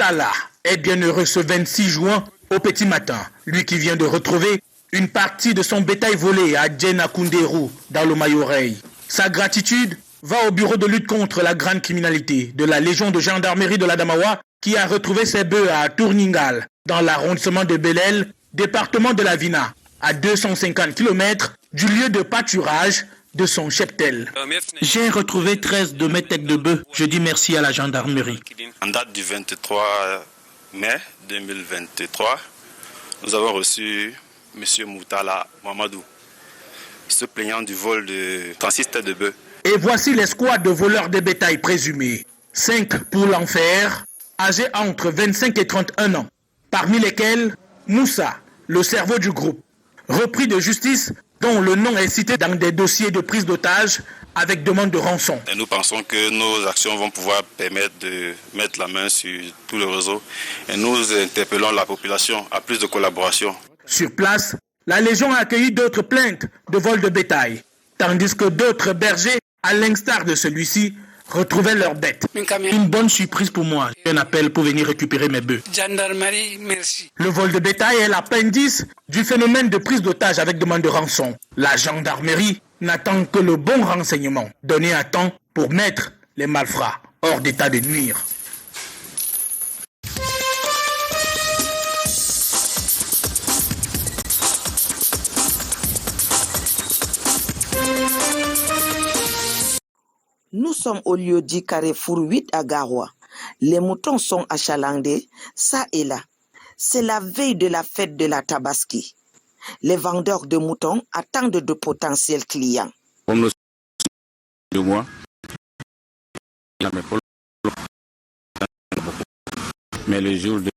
Moutala est bien heureux ce 26 juin au petit matin. Lui qui vient de retrouver une partie de son bétail volé à Djenakunderu dans le Mayorei. Sa gratitude va au bureau de lutte contre la grande criminalité de la Légion de gendarmerie de l'Adamawa qui a retrouvé ses bœufs à Tourningal dans l'arrondissement de Belel, département de la Vina, à 250 km du lieu de pâturage de son cheptel. J'ai retrouvé 13 de mes têtes de bœufs. Je dis merci à la gendarmerie. En date du 23 mai 2023, nous avons reçu M. Moutala Mamadou, se plaignant du vol de 36 têtes de bœufs. Et voici l'escouade de voleurs de bétail présumés. 5 pour l'enfer, âgés entre 25 et 31 ans, parmi lesquels Moussa, le cerveau du groupe, repris de justice dont le nom est cité dans des dossiers de prise d'otages avec demande de rançon. Et nous pensons que nos actions vont pouvoir permettre de mettre la main sur tout le réseau et nous interpellons la population à plus de collaboration. Sur place, la Légion a accueilli d'autres plaintes de vol de bétail, tandis que d'autres bergers, à l'instar de celui-ci, retrouvaient leurs bêtes. Une bonne surprise pour moi. Un appel pour venir récupérer mes bœufs. Gendarmerie, merci. Le vol de bétail est l'appendice du phénomène de prise d'otage avec demande de rançon. La gendarmerie n'attend que le bon renseignement donné à temps pour mettre les malfrats hors d'état de nuire. Nous sommes au lieu dit Carrefour 8 à Garoua. Les moutons sont achalandés, ça et là. C'est la veille de la fête de la Tabaski. Les vendeurs de moutons attendent de potentiels clients. Comme nous sommes 2 mois, mais le jour de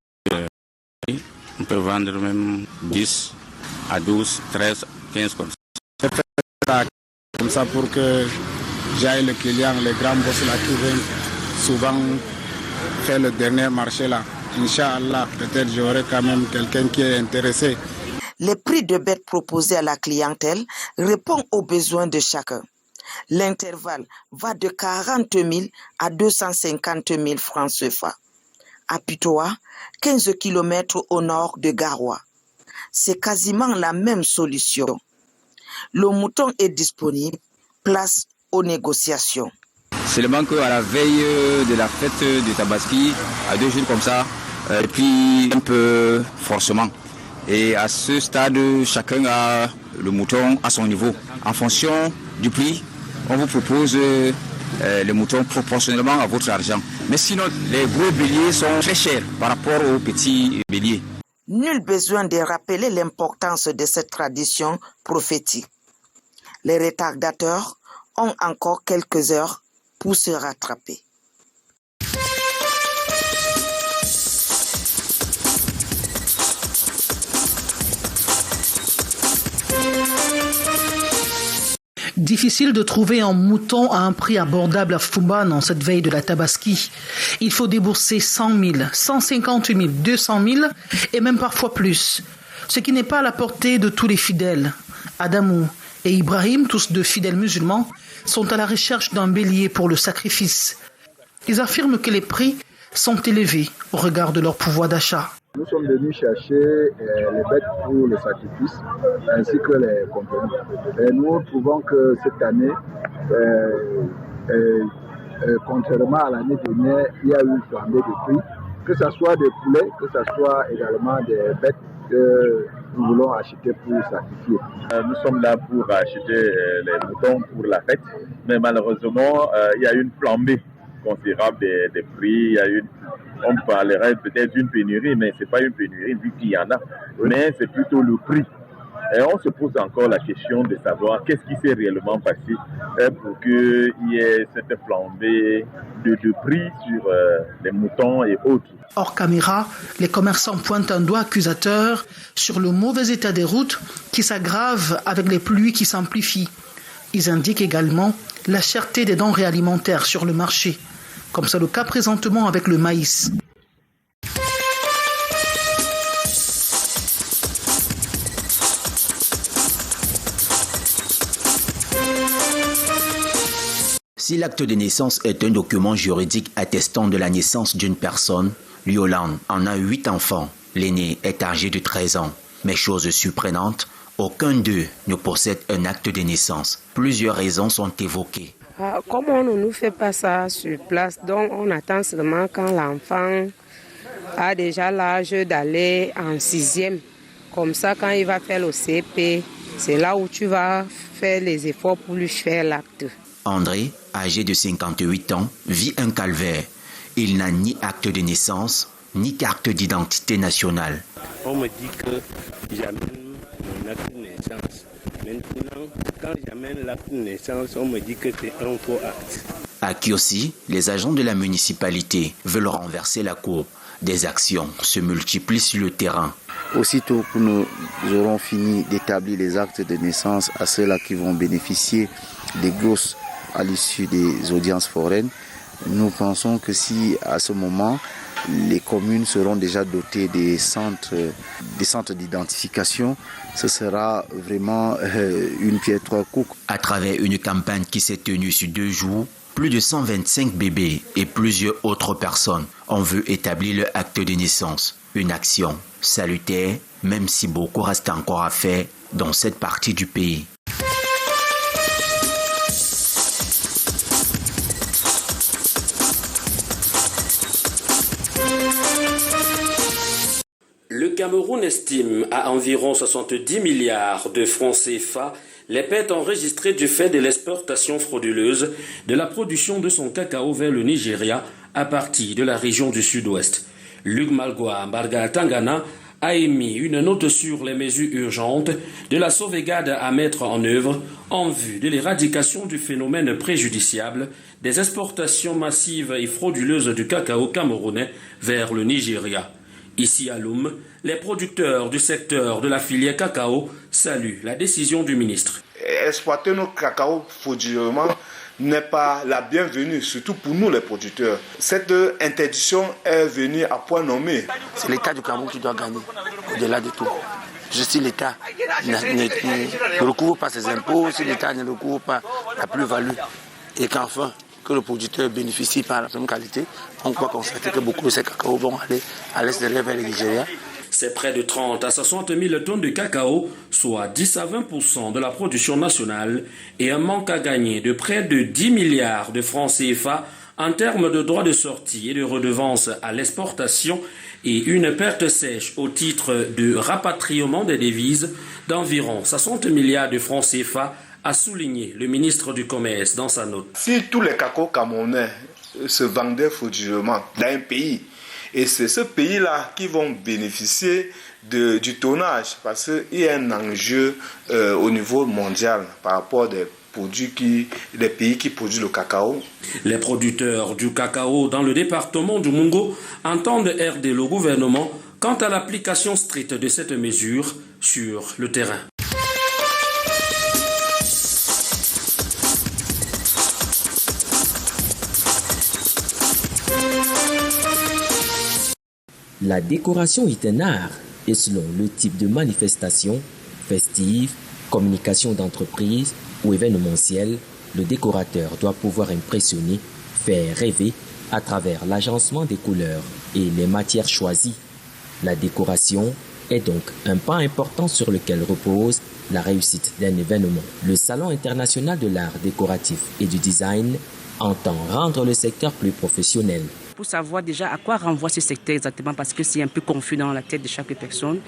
on peut vendre même 10 à 12, 13, 15 comme ça. C'est fait comme ça pour que j'aille le client, les grands boss là qui viennent souvent faire le dernier marché là. Inch'Allah, peut-être j'aurai quand même quelqu'un qui est intéressé. Les prix de bêtes proposés à la clientèle répondent aux besoins de chacun. L'intervalle va de 40 000 à 250 000 francs CFA. À Pitoa, 15 km au nord de Garoua. C'est quasiment la même solution. Le mouton est disponible, place aux négociations. Seulement qu'à la veille de la fête de Tabaski, à 2 jours comme ça, et puis un peu forcément. Et à ce stade, chacun a le mouton à son niveau. En fonction du prix, on vous propose les moutons proportionnellement à votre argent. Mais sinon, les gros béliers sont très chers par rapport aux petits béliers. Nul besoin de rappeler l'importance de cette tradition prophétique. Les retardateurs ont encore quelques heures pour se rattraper. Difficile de trouver un mouton à un prix abordable à Foumbane en cette veille de la Tabaski. Il faut débourser 100 000, 150 000, 200 000 et même parfois plus. Ce qui n'est pas à la portée de tous les fidèles. Adamou et Ibrahim, tous deux fidèles musulmans, sont à la recherche d'un bélier pour le sacrifice. Ils affirment que les prix sont élevés au regard de leur pouvoir d'achat. Nous sommes venus chercher les bêtes pour le sacrifice ainsi que les compléments. Et nous trouvons que cette année, contrairement à l'année dernière, il y a eu une flambée de prix, que ce soit des poulets, que ce soit également des bêtes que nous voulons acheter pour sacrifier. Nous sommes là pour acheter les moutons pour la fête, mais malheureusement, il y a une flambée considérable des prix. On parlerait peut-être d'une pénurie, mais ce n'est pas une pénurie vu qu'il y en a, mais c'est plutôt le prix. Et on se pose encore la question de savoir qu'est-ce qui s'est réellement passé pour qu'il y ait cette flambée de prix sur les moutons et autres. Hors caméra, les commerçants pointent un doigt accusateur sur le mauvais état des routes qui s'aggrave avec les pluies qui s'amplifient. Ils indiquent également la cherté des denrées alimentaires sur le marché, comme c'est le cas présentement avec le maïs. Si l'acte de naissance est un document juridique attestant de la naissance d'une personne, Yolande en a 8 enfants. L'aîné est âgé de 13 ans. Mais chose surprenante, aucun d'eux ne possède un acte de naissance. Plusieurs raisons sont évoquées. Comme on ne nous fait pas ça sur place, donc on attend seulement quand l'enfant a déjà l'âge d'aller en 6e. Comme ça, quand il va faire le CP, c'est là où tu vas faire les efforts pour lui faire l'acte. André, âgé de 58 ans, vit un calvaire. Il n'a ni acte de naissance, ni carte d'identité nationale. On me dit que j'amène mon acte de naissance. Maintenant, quand j'amène l'acte de naissance, on me dit que c'est un faux acte. À Kiossi, les agents de la municipalité veulent renverser la courbe. Des actions se multiplient sur le terrain. Aussitôt que nous aurons fini d'établir les actes de naissance à ceux-là qui vont bénéficier des glosses à l'issue des audiences foraines, nous pensons que si à ce moment, les communes seront déjà dotées des centres d'identification, ce sera vraiment une pierre trois coups. À travers une campagne qui s'est tenue sur 2 jours, plus de 125 bébés et plusieurs autres personnes ont vu établir leur acte de naissance. Une action salutaire, même si beaucoup reste encore à faire dans cette partie du pays. Le Cameroun estime à environ 70 milliards de francs CFA les pertes enregistrées du fait de l'exportation frauduleuse de la production de son cacao vers le Nigeria à partir de la région du Sud-Ouest. Luc Malgoa Mbarga Tangana a émis une note sur les mesures urgentes de la sauvegarde à mettre en œuvre en vue de l'éradication du phénomène préjudiciable des exportations massives et frauduleuses du cacao camerounais vers le Nigeria. Ici à Loum, les producteurs du secteur de la filière cacao saluent la décision du ministre. Exploiter nos cacao frauduleusement n'est pas la bienvenue, surtout pour nous les producteurs. Cette interdiction est venue à point nommé. C'est l'État du Cameroun qui doit gagner, au-delà de tout. Si l'État ne recouvre pas ses impôts, si l'État ne recouvre pas la plus-value, et qu'enfin, que le producteur bénéficie par la même qualité, on peut constater que beaucoup de ces cacao vont aller à l'extérieur vers le Nigeria. C'est près de 30 à 60 000 tonnes de cacao, soit 10 à 20% de la production nationale, et un manque à gagner de près de 10 milliards de francs CFA en termes de droits de sortie et de redevances à l'exportation, et une perte sèche au titre de rapatriement des devises d'environ 60 milliards de francs CFA, a souligné le ministre du Commerce dans sa note. Si tous les cacao camerounais se vendaient frauduleusement dans un pays, et c'est ce pays-là qui vont bénéficier du tonnage, parce qu'il y a un enjeu au niveau mondial par rapport des pays qui produisent le cacao. Les producteurs du cacao dans le département du Mungo entendent herder le gouvernement quant à l'application stricte de cette mesure sur le terrain. La décoration est un art et selon le type de manifestation, festive, communication d'entreprise ou événementielle, le décorateur doit pouvoir impressionner, faire rêver à travers l'agencement des couleurs et les matières choisies. La décoration est donc un pas important sur lequel repose la réussite d'un événement. Le Salon international de l'art décoratif et du design entend rendre le secteur plus professionnel. Pour savoir déjà à quoi renvoie ce secteur exactement, parce que c'est un peu confus dans la tête de chaque personne.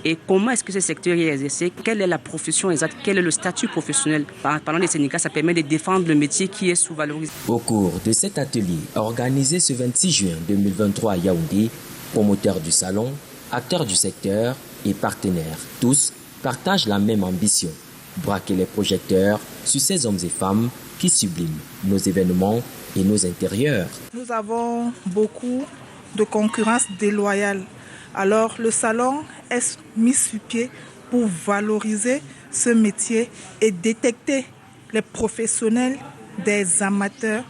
Et comment est-ce que ce secteur est exercé, quelle est la profession exacte, quel est le statut professionnel. Parlant des syndicats, ça permet de défendre le métier qui est sous-valorisé. Au cours de cet atelier organisé ce 26 juin 2023 à Yaoundé, promoteurs du salon, acteurs du secteur et partenaires, tous partagent la même ambition, braquer les projecteurs sur ces hommes et femmes qui subliment nos événements et nos intérieurs. Nous avons beaucoup de concurrence déloyale. Alors le salon est mis sur pied pour valoriser ce métier et détecter les professionnels des amateurs.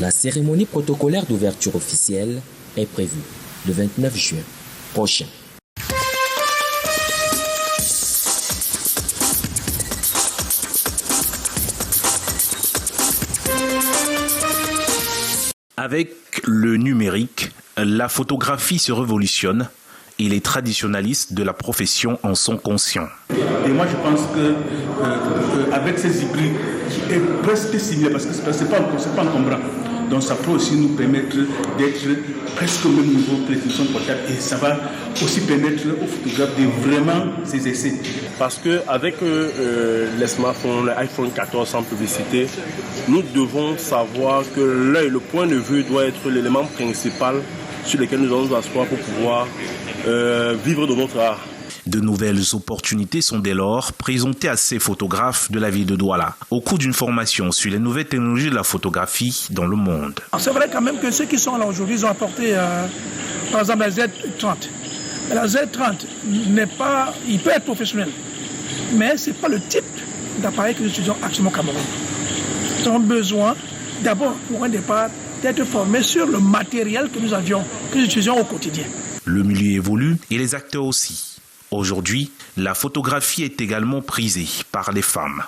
La cérémonie protocolaire d'ouverture officielle est prévue le 29 juin prochain. Avec le numérique, La photographie se révolutionne et les traditionalistes de la profession en sont conscients. Et moi je pense qu'avec ces hybrides qui est presque similaire, parce que c'est pas encombrant, donc ça peut aussi nous permettre d'être presque au même niveau que les téléphones portables et ça va aussi permettre aux photographes de vraiment s'exercer. Parce qu'avec les smartphones, l'iPhone 14 sans publicité, nous devons savoir que l'œil, le point de vue doit être l'élément principal sur lequel nous allons nous asseoir pour pouvoir vivre de notre art. De nouvelles opportunités sont dès lors présentées à ces photographes de la ville de Douala au cours d'une formation sur les nouvelles technologies de la photographie dans le monde. C'est vrai quand même que ceux qui sont là aujourd'hui, ils ont apporté par exemple la Z30. La Z30 n'est pas, il peut être professionnel, mais ce n'est pas le type d'appareil que nous utilisons actuellement au Cameroun. Nous avons besoin d'abord pour un départ d'être formés sur le matériel que nous utilisons au quotidien. Le milieu évolue et les acteurs aussi. Aujourd'hui, la photographie est également prisée par les femmes.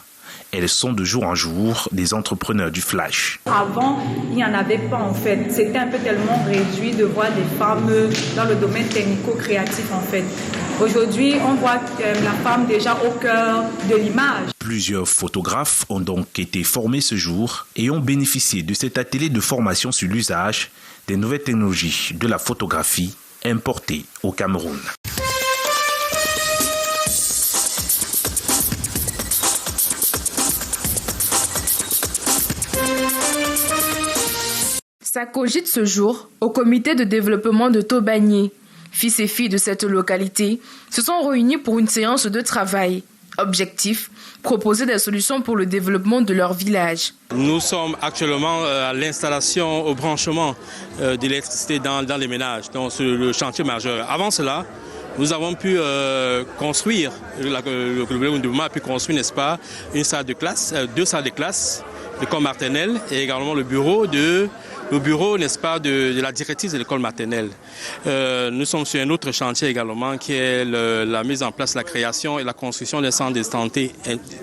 Elles sont de jour en jour des entrepreneurs du flash. Avant, il n'y en avait pas en fait. C'était un peu tellement réduit de voir des femmes dans le domaine technico-créatif en fait. Aujourd'hui, on voit la femme déjà au cœur de l'image. Plusieurs photographes ont donc été formés ce jour et ont bénéficié de cet atelier de formation sur l'usage des nouvelles technologies de la photographie importées au Cameroun. Ça cogite ce jour au comité de développement de Tobagné. Fils et filles de cette localité se sont réunis pour une séance de travail. Objectif, proposer des solutions pour le développement de leur village. Nous sommes actuellement à l'installation, au branchement d'électricité dans les ménages, donc c'est le chantier majeur. Avant cela, nous avons pu construire, le gouvernement a pu construire, n'est-ce pas, une salle de classe, 2 salles de classe, l'école maternelle et également le bureau, n'est-ce pas, de la directrice de l'école maternelle. Nous sommes sur un autre chantier également qui est la mise en place, la création et la construction d'un centre de santé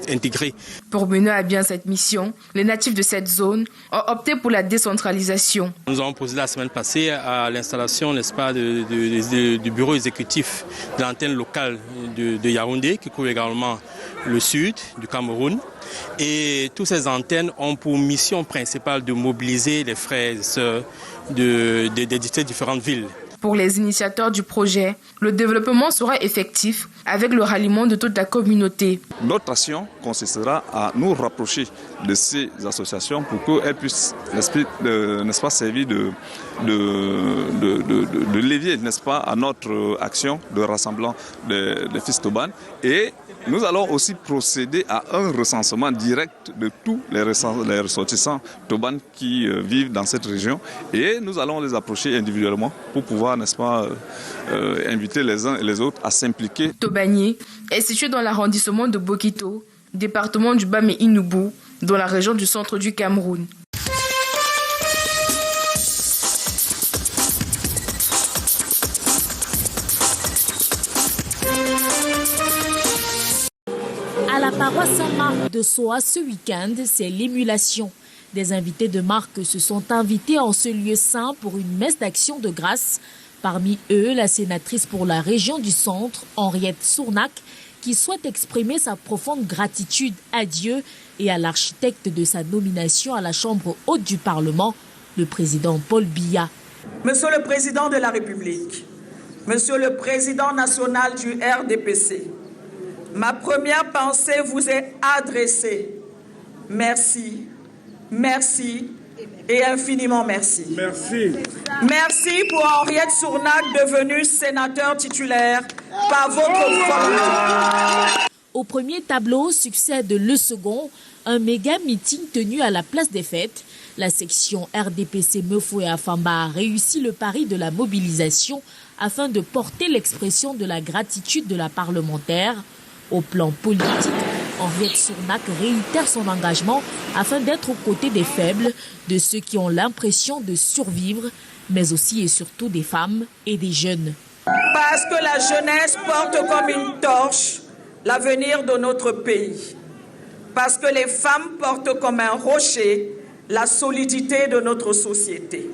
intégré. Pour mener à bien cette mission, les natifs de cette zone ont opté pour la décentralisation. Nous avons posé la semaine passée à l'installation, n'est-ce pas, du bureau exécutif de l'antenne locale de Yaoundé qui couvre également le sud du Cameroun. Et toutes ces antennes ont pour mission principale de mobiliser les frères et sœurs des différentes villes. Pour les initiateurs du projet, le développement sera effectif avec le ralliement de toute la communauté. Notre action consistera à nous rapprocher de ces associations pour qu'elles puissent, n'est-ce pas, servir de levier, n'est-ce pas, à notre action de rassemblement des fils Toban. Et nous allons aussi procéder à un recensement direct de tous les ressortissants Toban qui vivent dans cette région et nous allons les approcher individuellement pour pouvoir, n'est-ce pas, inviter les uns et les autres à s'impliquer. Tobagné est situé dans l'arrondissement de Bokito, département du Bamé-Inoubou, dans la région du centre du Cameroun. À la paroisse Saint-Marc de Soa ce week-end, c'est l'émulation. Des invités de marque se sont invités en ce lieu saint pour une messe d'action de grâce. Parmi eux, la sénatrice pour la région du centre, Henriette Sournac, qui souhaite exprimer sa profonde gratitude à Dieu et à l'architecte de sa nomination à la Chambre haute du Parlement, le président Paul Biya. Monsieur le Président de la République, Monsieur le Président national du RDPC, ma première pensée vous est adressée. Merci, merci et infiniment merci. Merci. Merci pour Henriette Sournac, devenue sénateur titulaire par votre volonté. Au premier tableau succède le second, un méga meeting tenu à la place des Fêtes. La section RDPC Meufou et Afamba a réussi le pari de la mobilisation afin de porter l'expression de la gratitude de la parlementaire. Au plan politique, Henriette Sournac réitère son engagement afin d'être aux côtés des faibles, de ceux qui ont l'impression de survivre, mais aussi et surtout des femmes et des jeunes. Parce que la jeunesse porte comme une torche l'avenir de notre pays. Parce que les femmes portent comme un rocher la solidité de notre société.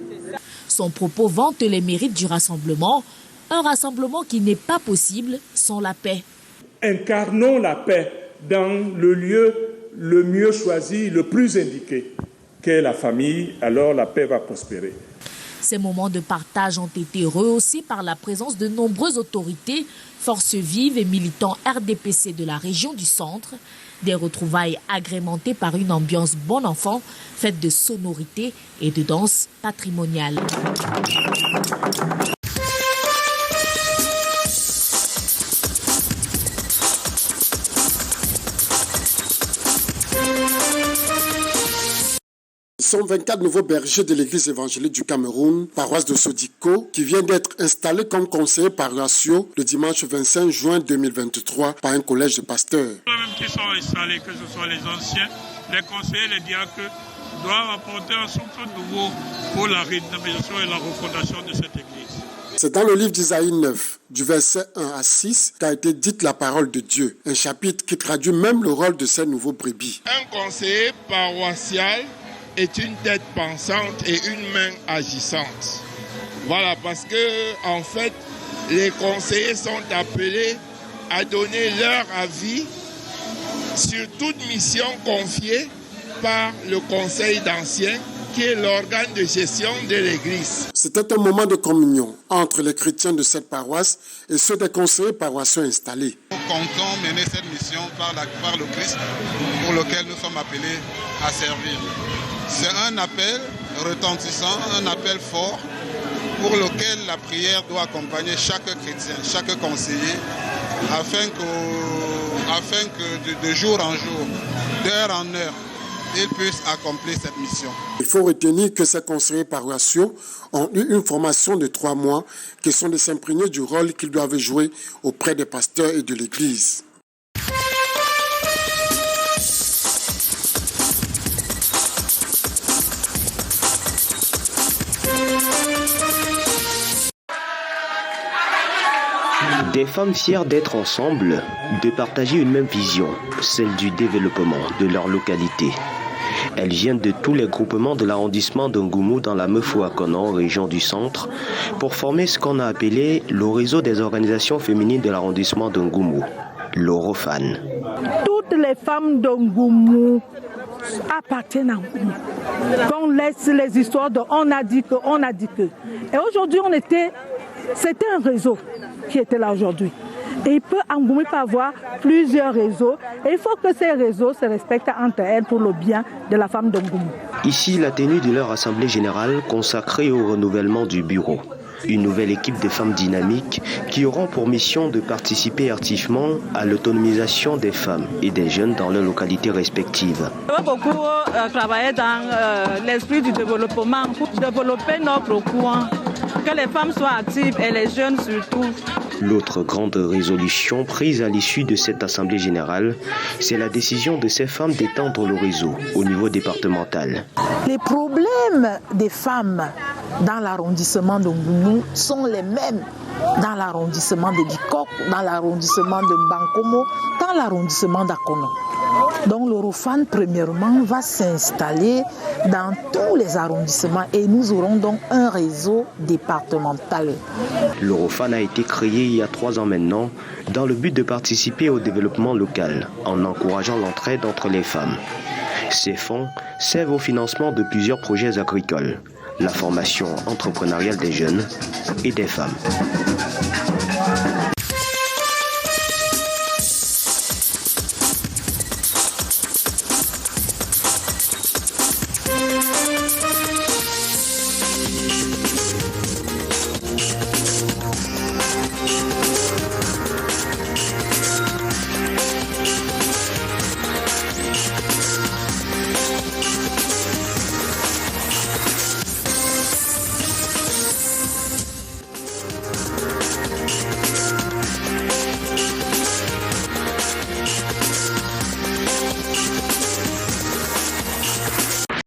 Son propos vante les mérites du rassemblement, un rassemblement qui n'est pas possible sans la paix. Incarnons la paix dans le lieu le mieux choisi, le plus indiqué, qu'est la famille, alors la paix va prospérer. Ces moments de partage ont été rehaussés par la présence de nombreuses autorités, forces vives et militants RDPC de la région du centre. Des retrouvailles agrémentées par une ambiance bon enfant, faite de sonorités et de danse patrimoniale. Ce sont 24 nouveaux bergers de l'église évangélique du Cameroun, paroisse de Sodiko, qui viennent d'être installés comme conseillers paroissiaux le dimanche 25 juin 2023 par un collège de pasteurs. Même qui sont installés, que ce soit les anciens, les conseillers, les diacres, doivent apporter un souffle nouveau pour la rénovation et la refondation de cette église. C'est dans le livre d'Isaïe 9, du verset 1 à 6, qu'a été dite la parole de Dieu, un chapitre qui traduit même le rôle de ces nouveaux brebis. Un conseiller paroissial est une tête pensante et une main agissante. Voilà, parce que en fait, les conseillers sont appelés à donner leur avis sur toute mission confiée par le conseil d'anciens, qui est l'organe de gestion de l'église. C'était un moment de communion entre les chrétiens de cette paroisse et ceux des conseillers paroissiaux installés. Nous comptons mener cette mission par le Christ, pour lequel nous sommes appelés à servir. C'est un appel retentissant, un appel fort, pour lequel la prière doit accompagner chaque chrétien, chaque conseiller, afin que de jour en jour, d'heure en heure, ils puissent accomplir cette mission. Il faut retenir que ces conseillers paroissiaux ont eu une formation de 3 mois qui sont de s'imprégner du rôle qu'ils doivent jouer auprès des pasteurs et de l'Église. Des femmes fières d'être ensemble, de partager une même vision, celle du développement de leur localité. Elles viennent de tous les groupements de l'arrondissement d'Ngoumou dans la Meufou-Akonon, région du centre, pour former ce qu'on a appelé le réseau des organisations féminines de l'arrondissement d'Ngoumou, l'Orofan. Toutes les femmes d'Ngoumou appartiennent à Ngoumou. Qu'on laisse les histoires de on a dit que. Et aujourd'hui, c'était un réseau qui était là aujourd'hui. Et Ngoumou peut avoir plusieurs réseaux. Et il faut que ces réseaux se respectent entre elles pour le bien de la femme de Ngoumou. Ici, la tenue de leur assemblée générale consacrée au renouvellement du bureau. Une nouvelle équipe de femmes dynamiques qui auront pour mission de participer activement à l'autonomisation des femmes et des jeunes dans leurs localités respectives. On va beaucoup travailler dans l'esprit du développement pour développer notre coin, que les femmes soient actives et les jeunes surtout. L'autre grande résolution prise à l'issue de cette assemblée générale, c'est la décision de ces femmes d'étendre le réseau au niveau départemental. Les problèmes des femmes dans l'arrondissement de Ngoumou sont les mêmes dans l'arrondissement de Bikok, dans l'arrondissement de Bankomo, dans l'arrondissement d'Akono. Donc l'Orofan, premièrement, va s'installer dans tous les arrondissements et nous aurons donc un réseau départemental. L'Orofan a été créé il y a 3 ans maintenant dans le but de participer au développement local en encourageant l'entraide entre les femmes. Ces fonds servent au financement de plusieurs projets agricoles, la formation entrepreneuriale des jeunes et des femmes.